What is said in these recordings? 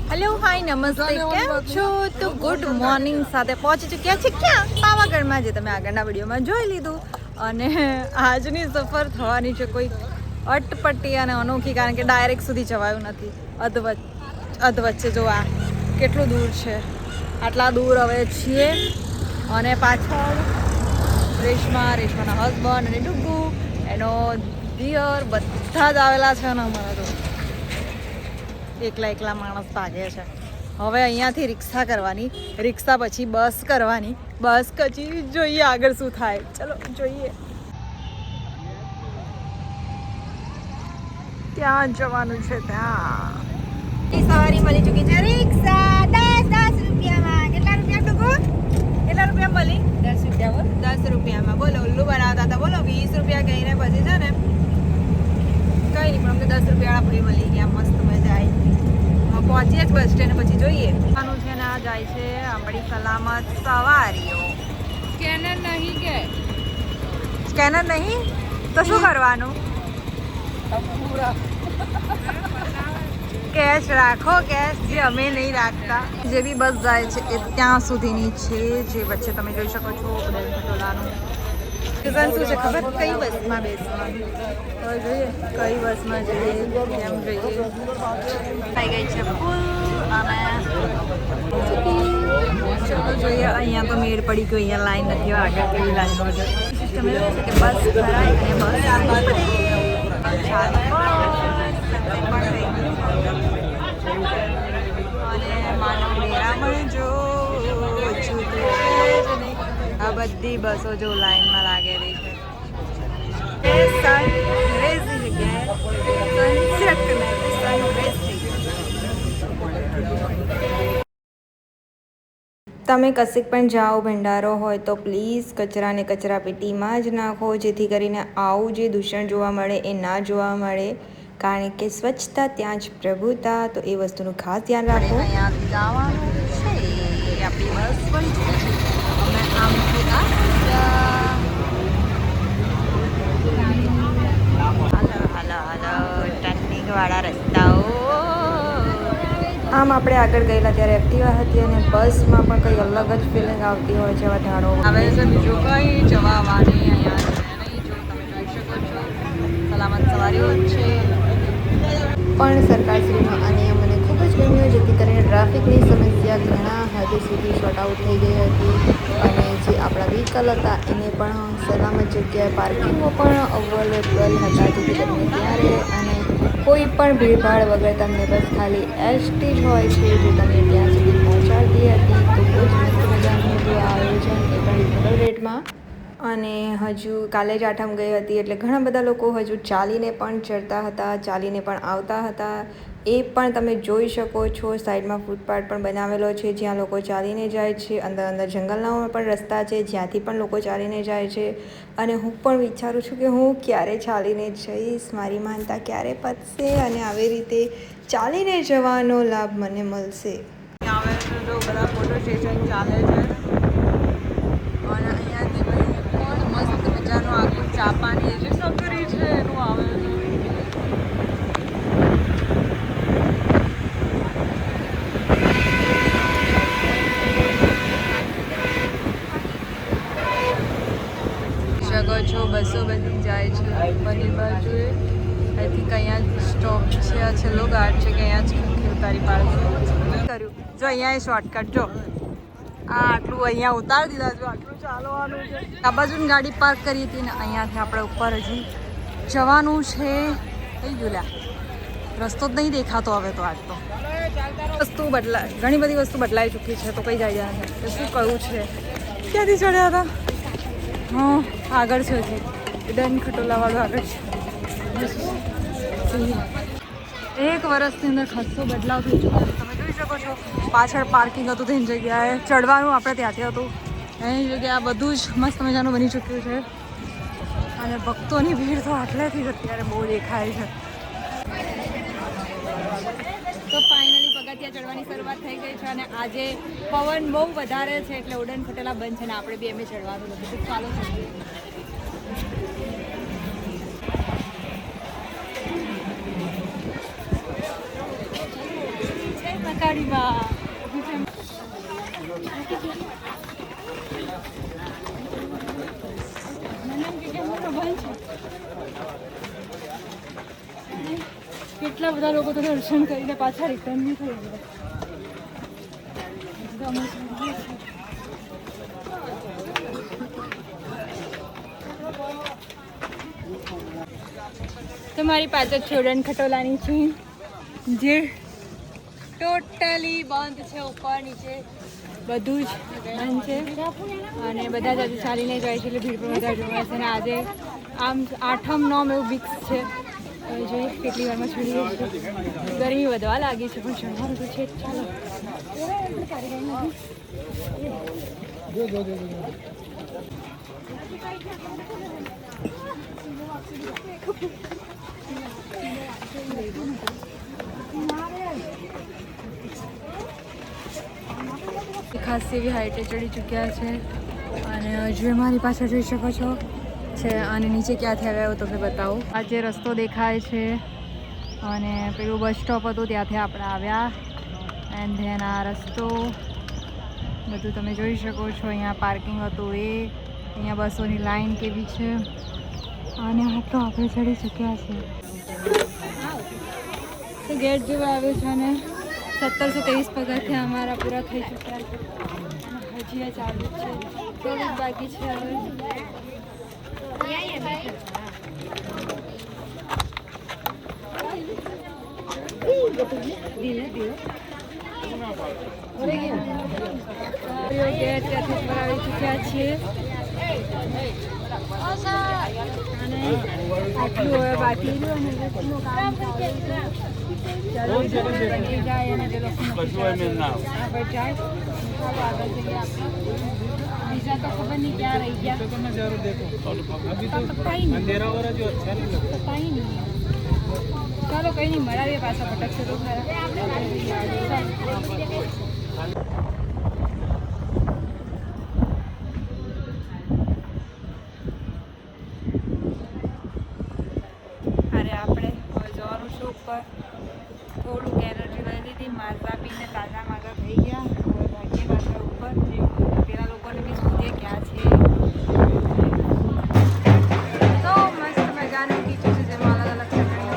Hello hi નમસ્તે કેમ છો તો ગુડ મોર્નિંગ સાથે પહોંચી ચૂક્યા છે ક્યાં પાવાગઢમાં જે તમે આગળના વિડીયોમાં જોઈ લીધું અને આજની સફર થવાની છે કોઈ અટપટી અને અનોખી કારણ કે ડાયરેક્ટ સુધી જવાયું નથી અધ વચ્ચે જો આ કેટલું દૂર છે આટલા દૂર હવે છીએ અને પાછળ રેશમાના હસબન્ડ અને ડુગુ એનો દિયર બધા જ આવેલા છે અને અમારા તો એકલા માણસ ભાગે છે હવે અહીંયાથી રિક્ષા કરવાની રિક્ષા પછી બસ કરવાની બસ પછી જોઈએ આગળ શું થાય ચલો જોઈએ ત્યાં જવાનું છે ત્યાં સવારી મળી ચૂકી છે રિક્ષા 10 રૂપિયામાં કેટલા રૂપિયા ટુકુ કેટલા રૂપિયા મળી 10 રૂપિયા 10 રૂપિયામાં બોલો ઉલ્લુ બનાવતા હતા બોલો 20 રૂપિયા કહીને પછી છે ને કંઈ નહીં પણ અમને 10 રૂપિયા પૂરી મળી ગયા મસ્ત મજા આવી પહોંચીએ જ બસ સ્ટેન્ડ પછી જોઈએ આનું છે ને આ જાય છે આપણી સલામત સવારીઓ સ્કેનર નહીં તો શું કરવાનું કેશ રાખો કેશ જે અમે નહીં રાખતા જે બી બસ જાય છે એ ત્યાં સુધીની છે જે વચ્ચે તમે જોઈ શકો છો પટોલાનું સિઝન શું છે ખબર કઈ બસમાં બેસવાનું હવે જોઈએ કઈ બસમાં જઈએ કેમ જોઈએ થઈ ગઈ છે ફૂલ અને ચલો જોઈએ અહીંયા તો મેળ પડી ગયો અહીંયા લાઈન નથી આગળ કેવી લાઈનો છે સિસ્ટમ એવું છે કે બસ ભરાય અને બસ અને માનવ મેળામણ જો આ બધી બસો જો લાઈનમાં લાગેલી છે તમે કશેક પણ જાઓ ભંડારો હોય તો પ્લીઝ કચરાને કચરા પેટીમાં જ નાખો જેથી કરીને આવું જે દૂષણ જોવા મળે એ ના જોવા મળે કારણ કે સ્વચ્છતા ત્યાં જ પ્રભુતા તો એ વસ્તુનું ખાસ ધ્યાન રાખો અહીંયા જવાનું છે આપણી બસ પણ અમે આમથી વાળા રસ્તાઓ આમ આપણે આગળ ગયેલા ત્યારે એક્ટિવા હતી અને બસમાં પણ કંઈ અલગ જ ફિલિંગ આવતી હોય છે વધારો આવે છે બીજું કંઈ જવાની અહીંયા નહીં જો તમે જોઈ શકો છો સલામત સવારીઓ છે પણ સરકારશ્રીનો આ નિયમ મને ખૂબ જ ગમ્યો જેથી કરીને ટ્રાફિકની સમસ્યા ઘણા હદ સુધી શોર્ટ આઉટ થઈ ગઈ હતી અને જે આપણા વ્હીકલ હતા એને પણ સલામત જગ્યાએ પાર્કિંગો પણ અવેલેબલ હતા જેથી કરીને ત્યારે અને કોઈ પણ ભીડભાડ વગર તમને બસ ખાલી એસટી જ હોય છે જે તમને ત્યાં સુધી પહોંચાડતી હતી તો બહુ જ મસ્ત મજાનું હતું આયોજન એ પણ રિઝનેબલ રેટમાં અને હજુ કાલે જ આઠમ ગઈ હતી એટલે ઘણા બધા લોકો હજુ ચાલીને પણ ચડતા હતા ચાલીને પણ આવતા હતા એ પણ તમે જોઈ શકો છો સાઈડમાં ફૂટપાથ પણ બનાવેલો છે જ્યાં લોકો ચાલીને જાય છે અંદર જંગલના પણ રસ્તા છે જ્યાંથી પણ લોકો ચાલીને જાય છે અને હું પણ વિચારું છું કે હું ક્યારે ચાલીને જઈશ મારી માનતા ક્યારે પતશે અને આવી રીતે ચાલીને જવાનો લાભ મને મળશે આવે તો જો બધા ફોટો સ્ટેશન ચાલે છે અને અહીંયાથી પણ મસ્ત મજાનું આખું ચાપાની જે સફરી છે એનું આવે છે છો બસો બધી જાય છે ઉપરની બાજુએ આઈ થિંક અહીંયા સ્ટોપ છે આ છેલ્લો ગાર્ડ છે કે અહીંયા જ ઉતારી પાડશે કર્યું જો અહીંયા એ શોર્ટકટ જો આ આટલું અહીંયા ઉતારી દીધા જો આટલું ચાલવાનું છે આ બાજુની ગાડી પાર્ક કરી હતી ને અહીંયાથી આપણે ઉપર હજી જવાનું છે થઈ ગયું રસ્તો જ નહીં દેખાતો હવે તો આજ તો વસ્તુ બદલાય ઘણી બધી વસ્તુ બદલાઈ ચૂકી છે તો કઈ જાય છે શું કહ્યું છે ક્યાંથી ચડ્યા હતા હા આગળ છે હજી ઉડન ખટોલાવાળું આગળ છે એક વર્ષની અંદર ખાસો બદલાવ થઈ ચૂક્યો તમે જોઈ શકો છો પાછળ પાર્કિંગ હતું તેની જગ્યાએ ચડવાનું આપણે ત્યાંથી હતું એની જગ્યાએ બધું જ મસ્ત મજાનું બની ચૂક્યું છે અને ભક્તોની ભીડ તો આટલેથી જ અત્યારે બહુ દેખાય છે તો ફાઇનલી પગથિયા ચડવાની શરૂઆત થઈ ગઈ છે અને આજે પવન બહુ વધારે છે એટલે ઉડન ખટોલા બંધ છે ને આપણે બી એમ ચડવાનું નથી ચાલો છે ગાડીમાં કેટલા બધા લોકો તો દર્શન કરીને પાછા રિટર્ન નહીં થઈ ગયા. તો મારી પાછળ છોડન ખટોલાની છે જે ટોટલી બંધ છે, ઉપર નીચે બધું જ બંધ છે અને બધા જ આજે ચાલીને જાય છે એટલે ભીડ પણ વધારે જોવા છે. અને આજે આમ 8મ 9મ એવું વિક્સ છે. જોઈએ કેટલી વારમાં છોડીએ છીએ. ગરમી વધવા લાગી છે પણ ચણવાનું તો છે જ. ચાલો ખાસ એવી હાઈટે ચડી ચૂક્યા છે અને હજુ મારી પાસે જોઈ શકો છો છે. અને નીચે ક્યાંથી આવ્યા એવું તમને બતાવું. આ જે રસ્તો દેખાય છે અને પેલું બસ સ્ટોપ હતું ત્યાંથી આપણે આવ્યા. એન્ડ ધેન આ રસ્તો બધું તમે જોઈ શકો છો. અહીંયા પાર્કિંગ હતું એ, અહીંયા બસોની લાઈન કેવી છે અને આટલો આપણે ચડી ચૂક્યા છે. તો ગેટ જેવા આવ્યો છે અને 1723 પગથિયાં અમારા પૂરા થઈ ચૂક્યા છે. હજી ચાલુ જ છે, થોડુંક બાકી છે હવે. ત્યાંથી પર આવી ચૂક્યા છીએ અને આટલું હવે બાકી રહ્યું અને રસ્તનું કામ ચાલુ છે. બની જાય અને તે લોકો આગળ જાય. આગળ જઈએ આપણે. બીજા તો ખબર નહીં ક્યાં રહી ગયા. ચાલો કંઈ નહીં, મળાવીએ પાછા પટકશે તો ખરા. અરે આપણે હવે જવાનું છું ઉપર. થોડુંક એનર્જી લઈ લીધી, માઝા પીને તાજા માઝા થઈ ગયા. હવે ભાગીએ પાછા ઉપર. પેલા લોકોને બી શોધીએ ક્યાં છે. તો મસ્ત મજાનું કીચું છે જેમાં અલગ અલગ ચટણીઓ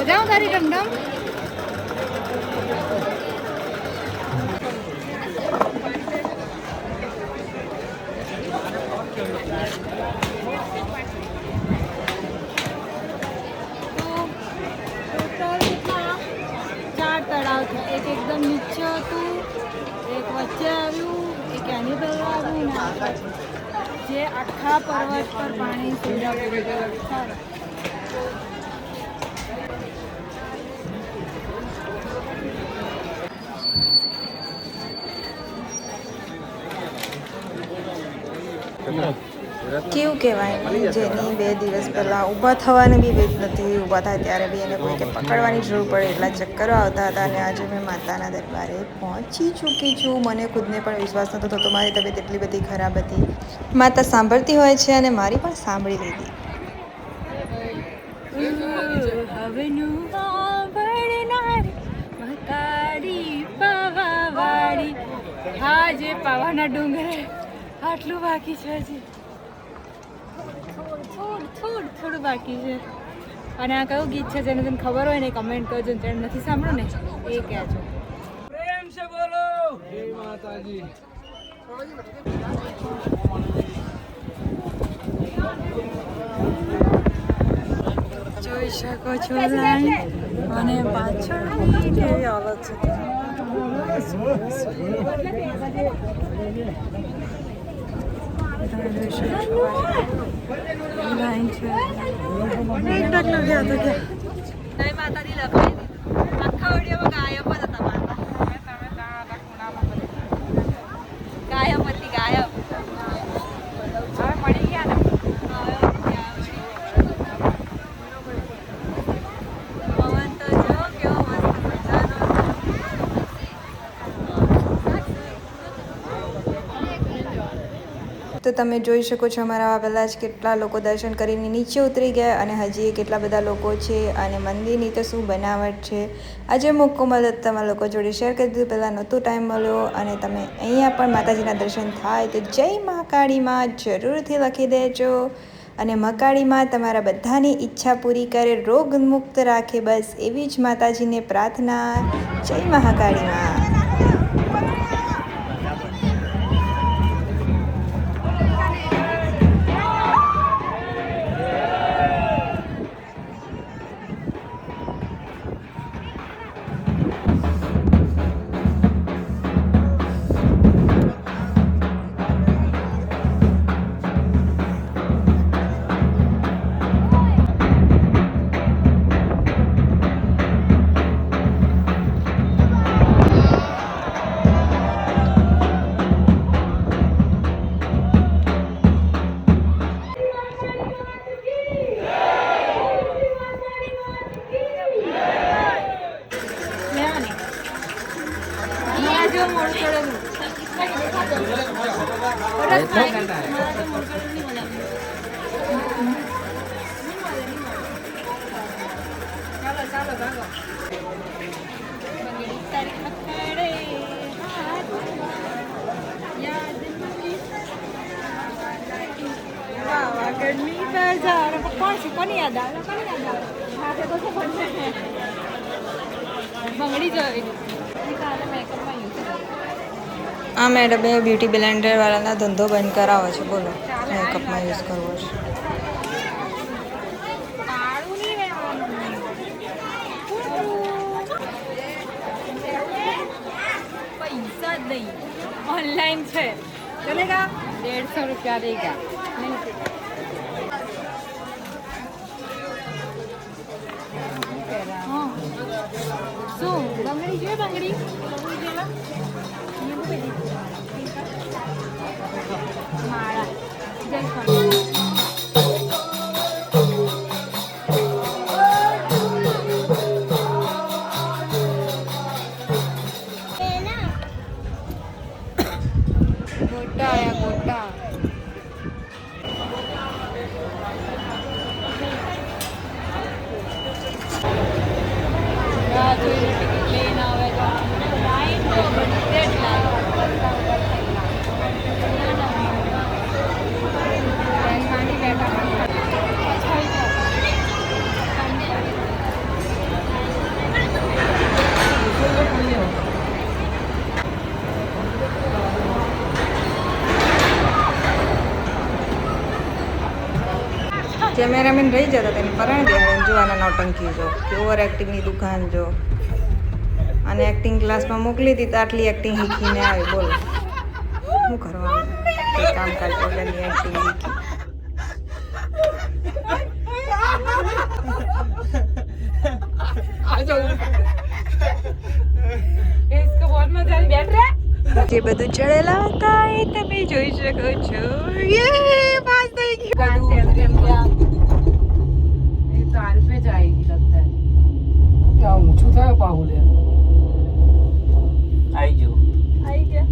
બજાવ તારી ડમડમ. ચાર તળાવ છે. એક એકદમ નીચે હતું, એક વચ્ચે આવ્યું, એક એની પહેલાં આવ્યું ને જે આખા પર્વત પર પાણી સુવિધા પૂરી કરે. કેવું કહેવાય જેની 2 દિવસ પહેલાં ઊભા થવાની બી વેત નથી. ઊભા થાય ત્યારે બી એને કોઈ કે પકડવાની જરૂર પડે એટલા ચક્કરો આવતા હતા. અને આજે મેં માતાના દરબારે પહોંચી ચૂકી છું. મને ખુદને પણ વિશ્વાસ નહોતો થતો. મારી તબિયત એટલી બધી ખરાબ હતી. માતા સાંભળતી હોય છે અને મારી પણ સાંભળી લીધી. હવેનું સાંભળનાર મકાળ હા જે પાવાના ડુંગરે આટલું બાકી છે હજી થોડું બાકી છે અને આ કયું ગીત છે જેને તમને ખબર હોય ને કમેન્ટ કરજો જેને નથી સાંભળ્યું ને એ કહેજો પ્રેમ સે બોલો જય માતાજી જોઈ શકો છો લાઈન અને પાછળની કેવી હાલત છે લાઈન છે માતાજી લખાઈ આખા વિડીયોમાં ગાયબ જ હતા માતા ગાયબ હતી ગાયબ હવે મળી ગયા ને પવન તો જો કેવો મસ્ત મજાનો તો તમે જોઈ શકો છો અમારા પહેલાં જ કેટલા લોકો દર્શન કરીને નીચે ઉતરી ગયા અને હજી કેટલા બધા લોકો છે અને મંદિરની તો શું બનાવટ છે આજે મોકો મળ્યો તમારા લોકો જોડે શેર કરી દીધું પહેલાં નહોતો ટાઈમ મળ્યો અને તમે અહીંયા પણ માતાજીના દર્શન થાય તો જય મહાકાળીમાં જરૂરથી લખી દેજો અને મહાકાળીમાં તમારા બધાની ઈચ્છા પૂરી કરે રોગ મુક્ત રાખે બસ એવી જ માતાજીને પ્રાર્થના જય મહાકાળીમાં આ મેડમે બ્યુટી બ્લેન્ડર વાળાના ધંધો બંધ કરાવો છે બોલો મેકઅપમાં યુઝ કરવો છે પૈસા જ નહીં ઓનલાઈન છે ચલેગા 150 રૂપિયા દેગા શું બંગડી જોઈએ બંગડી માળા ગોટા ગોટા લઈને આવે લાઈન તો બધે જ કેમેરામેન રહી જતા તેને પરાણ દેવાને જોવાના નોટંકી જો કે ઓવર એક્ટિંગની દુકાન જો અને એક્ટિંગ ક્લાસમાં મોકલી હતી તો આટલી એક્ટિંગ શીખીને આવી બોલો શું કરવાનું કામ કાજ વગરની એક્ટિંગ શીખી જે બધું ચડેલા હતા એ તમે જોઈ શકો છો પાસ થઈ ગયું पे जाएगी लगता है क्या ऊंचू था बाहुले आई गया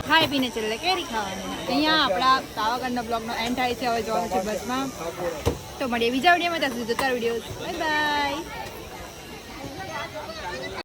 ખાઈ પીને ચલે કેરી ખાવાની અહીંયા આપણા પાવાગઢનો બ્લોગનો એન્ડ થાય છે. હવે જોવાનું છે બસમાં. તો મળીએ બીજા વિડીયોમાં. ત્યાં સુધી જોતા વિડીયો. Bye bye.